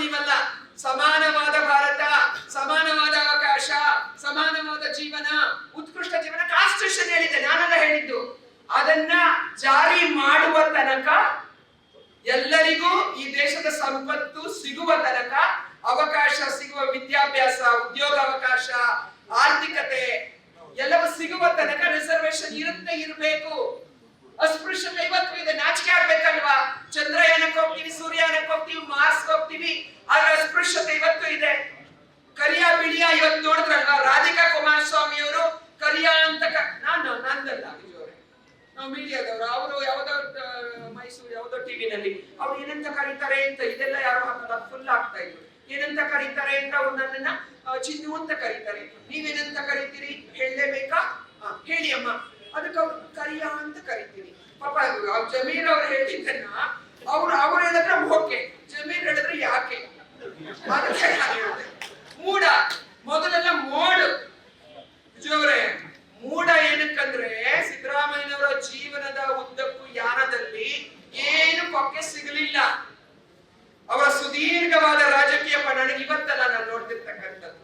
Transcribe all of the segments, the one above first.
ನೀವಲ್ಲ. ಸಮಾನವಾದ ಭಾರತ, ಸಮಾನವಾದ ಅವಕಾಶ, ಸಮಾನವಾದ ಜೀವನ, ಉತ್ಕೃಷ್ಟ ಜೀವನ ಕಾನ್ಸ್ಟಿಟ್ಯೂಷನ್ ಹೇಳಿದೆ, ನಾನೆಲ್ಲ ಹೇಳಿದ್ದು. ಅದನ್ನ ಜಾರಿ ಮಾಡುವ ತನಕ, ಎಲ್ಲರಿಗೂ ಈ ದೇಶದ ಸಂಪತ್ತು ಸಿಗುವ ತನಕ, ಅವಕಾಶ ಸಿಗುವ, ವಿದ್ಯಾಭ್ಯಾಸ, ಉದ್ಯೋಗ ಅವಕಾಶ, ಆರ್ಥಿಕತೆ ಎಲ್ಲವೂ ಸಿಗುವ ತನಕ ರಿಸರ್ವೇಶನ್ ಇರಬೇಕು. ಅಸ್ಪೃಶ್ಯತೆ ಇವತ್ತು ಇದೆ, ನಾಚಿಕೆ ಆಗ್ಬೇಕಲ್ವಾ? ಚಂದ್ರಯಾನಕ್ಕೆ ಹೋಗ್ತೀವಿ, ಸೂರ್ಯಯಾನಕ್ಕೆ ಹೋಗ್ತೀವಿ, ಮಾರ್ಸ್ ಹೋಗ್ತೀವಿ, ಆದ್ರೆ ಅಸ್ಪೃಶ್ಯತೆ ಇವತ್ತು ಇದೆ. ಕರಿಯ ಬಿಳಿಯ ಇವತ್ತು ನೋಡಿದ್ರಲ್ವಾ, ರಾಧಿಕಾ ಕುಮಾರಸ್ವಾಮಿ ಅವರು ಕರಿಯ ಅಂತ ನಂದಲ್ಲ ನಾವು ಮೀಡಿಯಾದವರು, ಅವರು ಯಾವ್ದೋ ಮೈಸೂರು ಯಾವ್ದೋ ಟಿವಿನಲ್ಲಿ ಅವ್ರು ಏನಂತ ಕರೀತಾರೆ ಅಂತ, ಇದೆಲ್ಲ ಯಾರು ಹಾಕಲ್ಲ, ಫುಲ್ ಆಗ್ತಾ ಇದ್ರು. ಏನಂತ ಕರೀತಾರೆ ಅಂತ ಅವ್ರು ನನ್ನನ್ನ ಚಿನ್ನು ಅಂತ ಕರೀತಾರೆ. ನೀವೇನಂತ ಕರಿತೀರಿ ಹೇಳಲೇಬೇಕಾ? ಹೇಳಿ ಅಮ್ಮ. ಅದಕ್ಕೆ ಅವ್ರು ಕರಿಯ ಅಂತ ಕರಿತೀರಿ. ಪಾಪ ಜಮೀರ್ ಅವ್ರು ಹೇಳಿದ್ದನ್ನ ಅವ್ರು ಹೇಳಿದ್ರೆ ಓಕೆ, ಜಮೀರ್ ಹೇಳಿದ್ರೆ ಯಾಕೆ? ಮೂಡ ಮೊದಲೆಲ್ಲ ಮೋಡು ಜೋರೆ ಮೂಡ. ಏನಕ್ಕಂದ್ರೆ ಸಿದ್ದರಾಮಯ್ಯನವರ ಜೀವನದ ಉದ್ದಕ್ಕೂ ಯಾನದಲ್ಲಿ ಏನು ಕೊಕ್ಕೆ ಸಿಗಲಿಲ್ಲ. ಅವರ ಸುದೀರ್ಘವಾದ ರಾಜಕೀಯ ನನಗೆ ಇವತ್ತಲ್ಲ ನಾನು ನೋಡ್ತಿರ್ತಕ್ಕಂಥದ್ದು.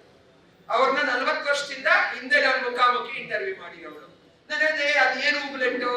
ಅವ್ರನ್ನ 40 ವರ್ಷದಿಂದ ಹಿಂದೆ ನಾನು ಮುಖಾಮುಖಿ ಇಂಟರ್ವ್ಯೂ ಮಾಡಿರೋಳು. ನನಗೆ ಅದೇನು ಉಬ್ಲೆಟ್ಟು